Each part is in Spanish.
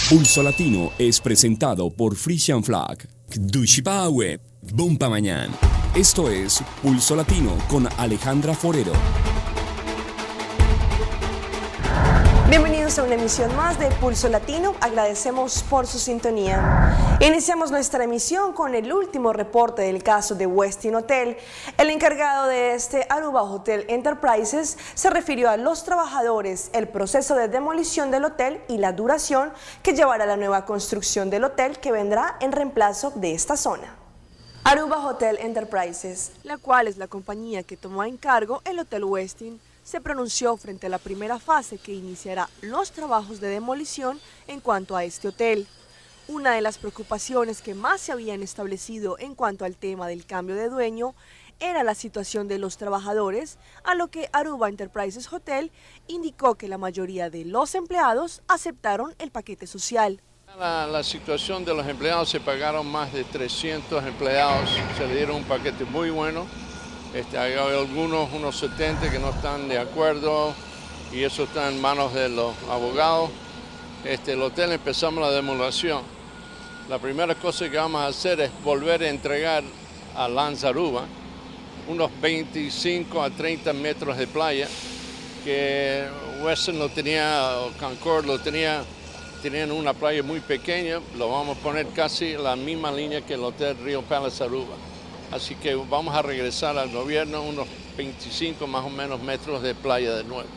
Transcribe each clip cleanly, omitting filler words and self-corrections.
Pulso Latino es presentado por Frisian Flag, Dushipawe, Bompa Mañana. Esto es Pulso Latino con Alejandra Forero. Bienvenidos a una emisión más de Pulso Latino, agradecemos por su sintonía. Iniciamos nuestra emisión con el último reporte del caso de Westin Hotel. El encargado de este Aruba Hotel Enterprises se refirió a los trabajadores, el proceso de demolición del hotel y la duración que llevará la nueva construcción del hotel que vendrá en reemplazo de esta zona. Aruba Hotel Enterprises, la cual es la compañía que tomó a encargo el Hotel Westin, se pronunció frente a la primera fase que iniciará los trabajos de demolición en cuanto a este hotel. Una de las preocupaciones que más se habían establecido en cuanto al tema del cambio de dueño era la situación de los trabajadores, a lo que Aruba Enterprises Hotel indicó que la mayoría de los empleados aceptaron el paquete social. La situación de los empleados, se pagaron más de 300 empleados, se le dieron un paquete muy bueno. Hay algunos, unos 70 que no están de acuerdo y eso está en manos de los abogados. El hotel empezamos la demolición. La primera cosa que vamos a hacer es volver a entregar a Lanza Aruba unos 25 a 30 metros de playa que Westin lo tenía, o Concord lo tenía, tenían una playa muy pequeña, lo vamos a poner casi la misma línea que el Hotel Rio Palace Aruba. Así que vamos a regresar al gobierno unos 25 más o menos metros de playa de nuevo.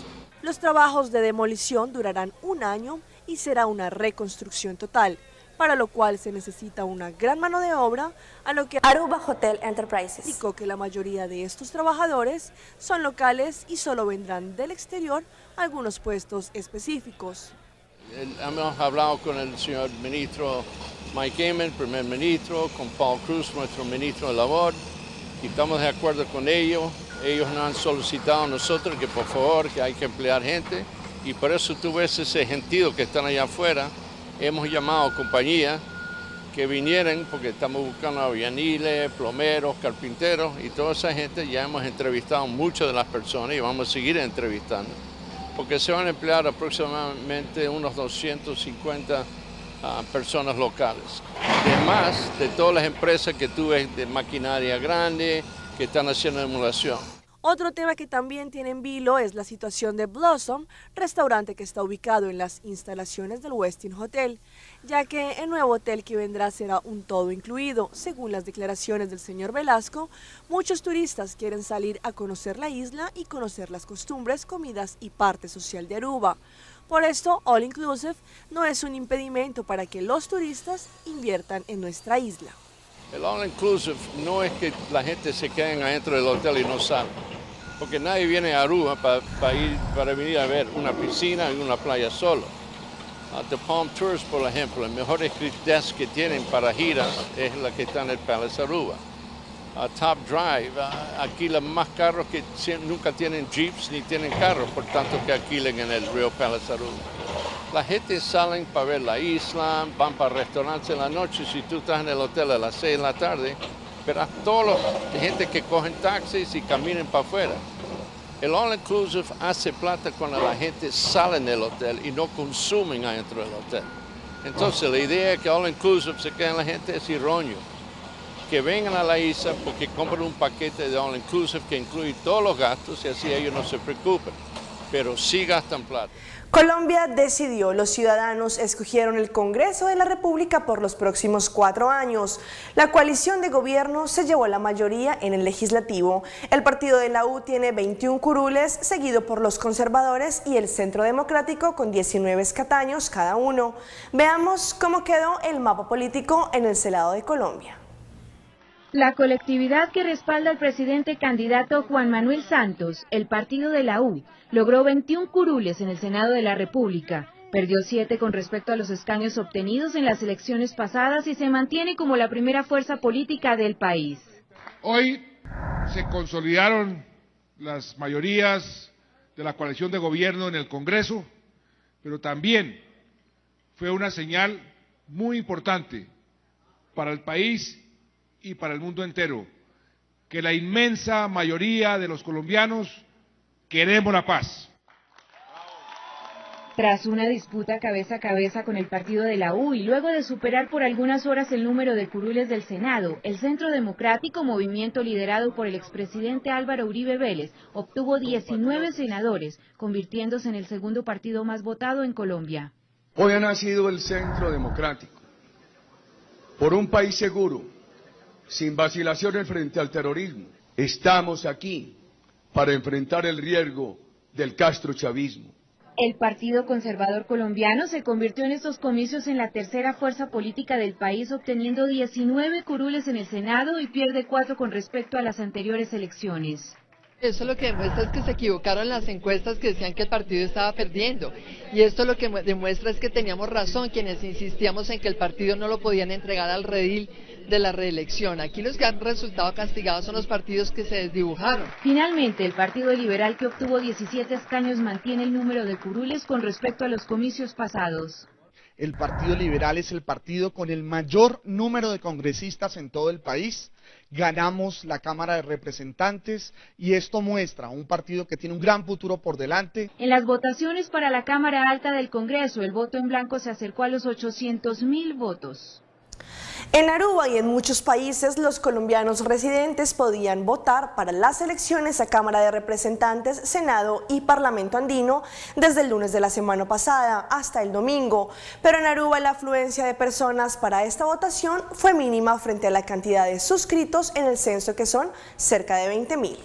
Los trabajos de demolición durarán un año y será una reconstrucción total, para lo cual se necesita una gran mano de obra, a lo que Aruba Hotel Enterprises indicó que la mayoría de estos trabajadores son locales y solo vendrán del exterior a algunos puestos específicos. Hemos hablado con el señor ministro Mike Amon, primer ministro, con Paul Cruz, nuestro ministro de Labor, y estamos de acuerdo con ellos. Ellos nos han solicitado a nosotros que por favor, que hay que emplear gente, y por eso tú ves ese gentío que están allá afuera. Hemos llamado a compañías que vinieran, porque estamos buscando albañiles, plomeros, carpinteros, y toda esa gente. Ya hemos entrevistado muchas de las personas y vamos a seguir entrevistando, porque se van a emplear aproximadamente unos 250 personas locales. Además de todas las empresas que tú ves de maquinaria grande que están haciendo demolición. Otro tema que también tiene en vilo es la situación de Blossom, restaurante que está ubicado en las instalaciones del Westin Hotel, ya que el nuevo hotel que vendrá será un todo incluido. Según las declaraciones del señor Velasco, muchos turistas quieren salir a conocer la isla y conocer las costumbres, comidas y parte social de Aruba. Por esto, All Inclusive no es un impedimento para que los turistas inviertan en nuestra isla. El All Inclusive no es que la gente se quede adentro del hotel y no salga, porque nadie viene a Aruba para venir a ver una piscina y una playa solo. The Palm Tours, por ejemplo, el mejor desk que tienen para giras es la que está en el Palace Aruba. Top Drive alquila más carros que nunca tienen jeeps ni tienen carros, por tanto que alquilen en el Rio Palace Aruba. La gente salen para ver la isla, van para restaurantes en la noche. Si tú estás en el hotel a las 6 de la tarde, verás toda la gente que cogen taxis y caminan para afuera. El All Inclusive hace plata cuando la gente sale del hotel y no consumen adentro del hotel. Entonces la idea es que All Inclusive se quede en la gente es erróneo. Que vengan a la isla porque compren un paquete de All Inclusive que incluye todos los gastos y así ellos no se preocupen, pero sí gastan plata. Colombia decidió, los ciudadanos escogieron el Congreso de la República por los próximos 4 años. La coalición de gobierno se llevó la mayoría en el legislativo. El partido de la U tiene 21 curules, seguido por los conservadores y el Centro Democrático con 19 escaños cada uno. Veamos cómo quedó el mapa político en el Senado de Colombia. La colectividad que respalda al presidente candidato Juan Manuel Santos, el partido de la U, logró 21 curules en el Senado de la República, perdió 7 con respecto a los escaños obtenidos en las elecciones pasadas y se mantiene como la primera fuerza política del país. Hoy se consolidaron las mayorías de la coalición de gobierno en el Congreso, pero también fue una señal muy importante para el país y para el mundo entero, que la inmensa mayoría de los colombianos queremos la paz. Tras una disputa cabeza a cabeza con el partido de la U y luego de superar por algunas horas el número de curules del Senado, el Centro Democrático, movimiento liderado por el expresidente Álvaro Uribe Vélez, obtuvo 19 senadores, convirtiéndose en el segundo partido más votado en Colombia. Hoy ha nacido el Centro Democrático, por un país seguro, sin vacilaciones frente al terrorismo. Estamos aquí para enfrentar el riesgo del castrochavismo. El Partido Conservador Colombiano se convirtió en estos comicios en la tercera fuerza política del país, obteniendo 19 curules en el Senado y pierde 4 con respecto a las anteriores elecciones. Eso lo que demuestra es que se equivocaron las encuestas que decían que el partido estaba perdiendo. Y esto lo que demuestra es que teníamos razón quienes insistíamos en que el partido no lo podían entregar al redil de la reelección. Aquí los que han resultado castigados son los partidos que se desdibujaron. Finalmente, el Partido Liberal, que obtuvo 17 escaños, mantiene el número de curules con respecto a los comicios pasados. El Partido Liberal es el partido con el mayor número de congresistas en todo el país. Ganamos la Cámara de Representantes y esto muestra un partido que tiene un gran futuro por delante. En las votaciones para la Cámara Alta del Congreso, el voto en blanco se acercó a los 800.000 votos. En Aruba y en muchos países, los colombianos residentes podían votar para las elecciones a Cámara de Representantes, Senado y Parlamento andino desde el lunes de la semana pasada hasta el domingo. Pero en Aruba la afluencia de personas para esta votación fue mínima frente a la cantidad de suscritos en el censo, que son cerca de 20.000.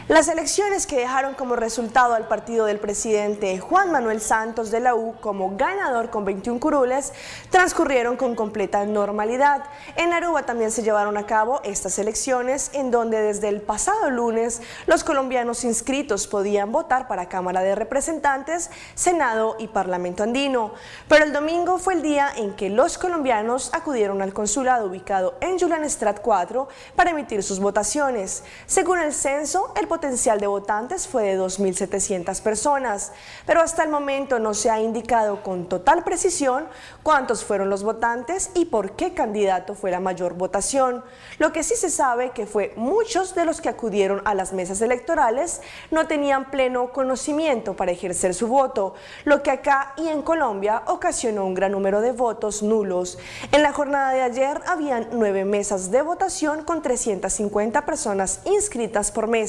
Las elecciones que dejaron como resultado al partido del presidente Juan Manuel Santos de la U como ganador con 21 curules transcurrieron con completa normalidad. En Aruba también se llevaron a cabo estas elecciones, en donde desde el pasado lunes los colombianos inscritos podían votar para Cámara de Representantes, Senado y Parlamento andino. Pero el domingo fue el día en que los colombianos acudieron al consulado ubicado en Julián Estrat 4 para emitir sus votaciones. Según el censo, el potencial de votantes fue de 2.700 personas, pero hasta el momento no se ha indicado con total precisión cuántos fueron los votantes y por qué candidato fue la mayor votación. Lo que sí se sabe que fue muchos de los que acudieron a las mesas electorales no tenían pleno conocimiento para ejercer su voto, lo que acá y en Colombia ocasionó un gran número de votos nulos. En la jornada de ayer habían 9 mesas de votación con 350 personas inscritas por mesa,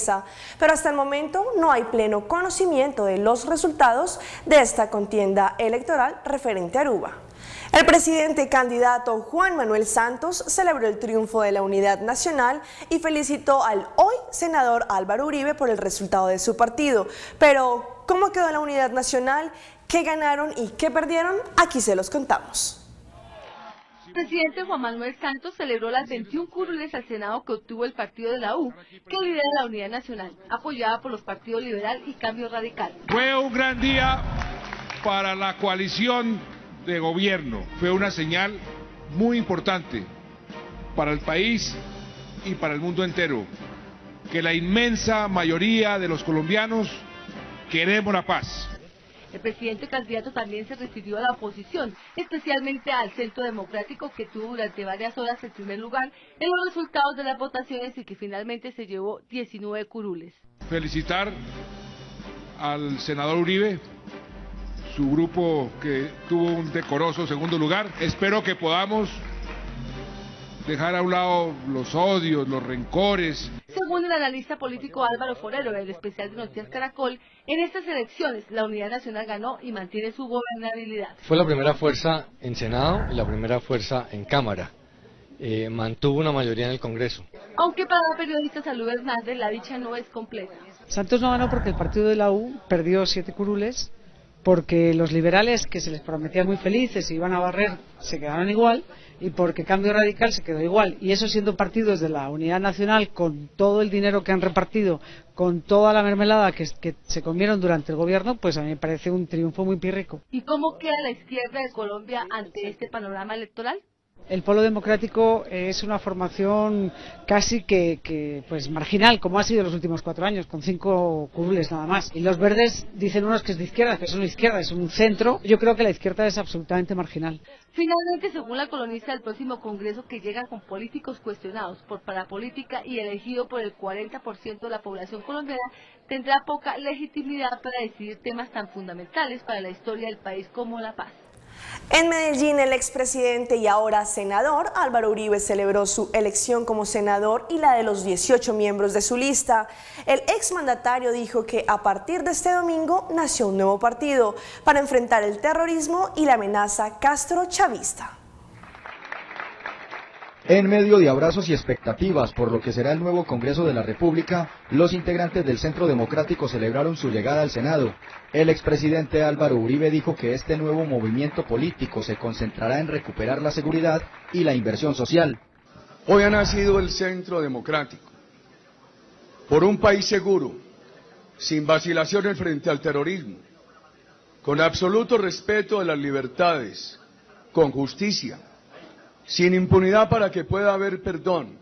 pero hasta el momento no hay pleno conocimiento de los resultados de esta contienda electoral referente a Aruba. El presidente candidato Juan Manuel Santos celebró el triunfo de la Unidad Nacional y felicitó al hoy senador Álvaro Uribe por el resultado de su partido. Pero, ¿cómo quedó la Unidad Nacional? ¿Qué ganaron y qué perdieron? Aquí se los contamos. El presidente Juan Manuel Santos celebró las 21 curules al Senado que obtuvo el partido de la U, que lidera la Unidad Nacional, apoyada por los partidos Liberal y Cambio Radical. Fue un gran día para la coalición de gobierno. Fue una señal muy importante para el país y para el mundo entero, que la inmensa mayoría de los colombianos queremos la paz. El presidente candidato también se refirió a la oposición, especialmente al Centro Democrático, que tuvo durante varias horas el primer lugar en los resultados de las votaciones y que finalmente se llevó 19 curules. Felicitar al senador Uribe, su grupo que tuvo un decoroso segundo lugar. Espero que podamos dejar a un lado los odios, los rencores. Según el analista político Álvaro Forero, del especial de Noticias Caracol, en estas elecciones la Unidad Nacional ganó y mantiene su gobernabilidad. Fue la primera fuerza en Senado y la primera fuerza en Cámara. Mantuvo una mayoría en el Congreso. Aunque para la periodista Salud Hernández la dicha no es completa. Santos no ganó porque el partido de la U perdió 7 curules, porque los liberales, que se les prometía muy felices y iban a barrer, se quedaron igual, y porque Cambio Radical se quedó igual. Y eso siendo partidos de la Unidad Nacional, con todo el dinero que han repartido, con toda la mermelada que se comieron durante el gobierno, pues a mí me parece un triunfo muy pírrico. ¿Y cómo queda la izquierda de Colombia ante este panorama electoral? El Polo Democrático es una formación casi que pues marginal, como ha sido en los últimos 4 años, con 5 curules nada más. Y los verdes dicen unos que es de izquierda, que son de izquierda, es un centro. Yo creo que la izquierda es absolutamente marginal. Finalmente, según la columnista del próximo Congreso, que llega con políticos cuestionados por parapolítica y elegido por el 40% de la población colombiana, tendrá poca legitimidad para decidir temas tan fundamentales para la historia del país como la paz. En Medellín, el expresidente y ahora senador Álvaro Uribe celebró su elección como senador y la de los 18 miembros de su lista. El exmandatario dijo que a partir de este domingo nació un nuevo partido para enfrentar el terrorismo y la amenaza castrochavista. En medio de abrazos y expectativas por lo que será el nuevo Congreso de la República, los integrantes del Centro Democrático celebraron su llegada al Senado. El expresidente Álvaro Uribe dijo que este nuevo movimiento político se concentrará en recuperar la seguridad y la inversión social. Hoy ha nacido el Centro Democrático, por un país seguro, sin vacilaciones frente al terrorismo, con absoluto respeto de las libertades, con justicia, sin impunidad para que pueda haber perdón,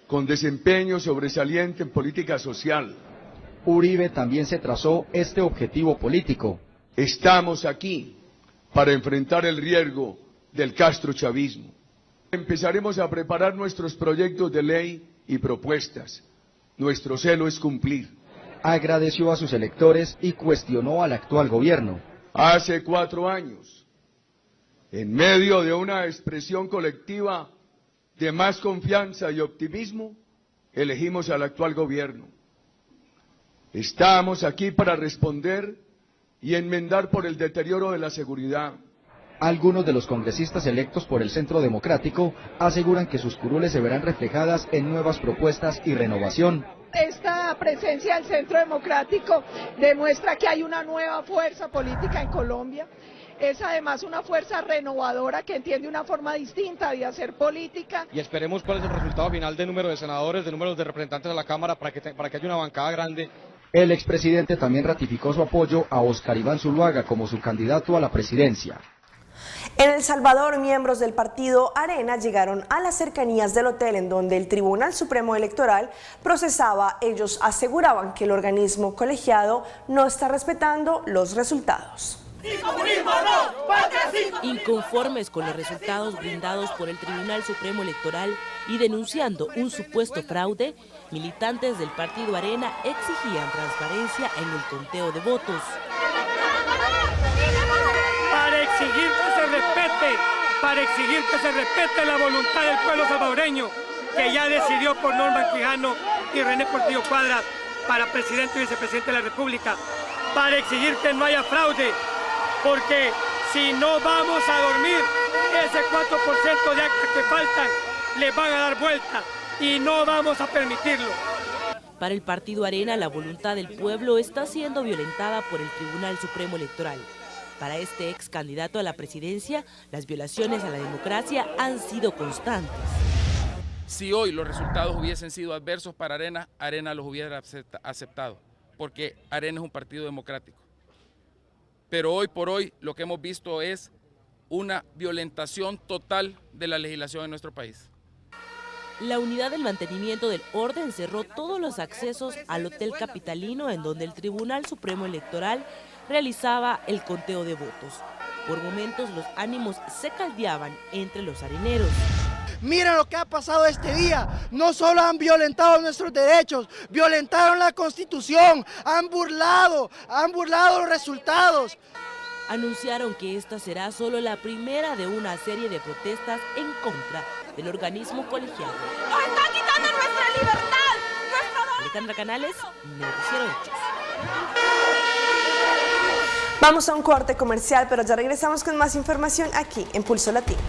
con desempeño sobresaliente en política social. Uribe también se trazó este objetivo político. Estamos aquí para enfrentar el riesgo del castrochavismo. Empezaremos a preparar nuestros proyectos de ley y propuestas. Nuestro celo es cumplir. Agradeció a sus electores y cuestionó al actual gobierno. Hace 4 años, en medio de una expresión colectiva de más confianza y optimismo, elegimos al actual gobierno. Estamos aquí para responder y enmendar por el deterioro de la seguridad. Algunos de los congresistas electos por el Centro Democrático aseguran que sus curules se verán reflejadas en nuevas propuestas y renovación. Esta presencia del Centro Democrático demuestra que hay una nueva fuerza política en Colombia. Es además una fuerza renovadora que entiende una forma distinta de hacer política. Y esperemos cuál es el resultado final de número de senadores, de número de representantes de la Cámara para que haya una bancada grande. El expresidente también ratificó su apoyo a Óscar Iván Zuluaga como su candidato a la presidencia. En El Salvador, miembros del partido Arena llegaron a las cercanías del hotel en donde el Tribunal Supremo Electoral procesaba. Ellos aseguraban que el organismo colegiado no está respetando los resultados. Inconformes con los resultados brindados por el Tribunal Supremo Electoral y denunciando un supuesto fraude, militantes del partido Arena exigían transparencia en el conteo de votos. Para exigir que se respete la voluntad del pueblo salvadoreño, que ya decidió por Norman Quijano y René Portillo Cuadras para presidente y vicepresidente de la República, para exigir que no haya fraude, porque si no vamos a dormir, ese 4% de actas que faltan les van a dar vuelta y no vamos a permitirlo. Para el partido Arena, la voluntad del pueblo está siendo violentada por el Tribunal Supremo Electoral. Para este ex candidato a la presidencia, las violaciones a la democracia han sido constantes. Si hoy los resultados hubiesen sido adversos para Arena, Arena los hubiera aceptado, porque Arena es un partido democrático. Pero hoy por hoy lo que hemos visto es una violentación total de la legislación en nuestro país. La unidad del mantenimiento del orden cerró todos los accesos al Hotel Capitalino, en donde el Tribunal Supremo Electoral realizaba el conteo de votos. Por momentos los ánimos se caldeaban entre los areneros. Miren lo que ha pasado este día, no solo han violentado nuestros derechos, violentaron la Constitución, han burlado los resultados. Anunciaron que esta será solo la primera de una serie de protestas en contra del organismo colegiado. ¡Nos están quitando nuestra libertad! Alejandra Canales, Noticiero Hechos. Vamos a un corte comercial, pero ya regresamos con más información aquí en Pulso Latino.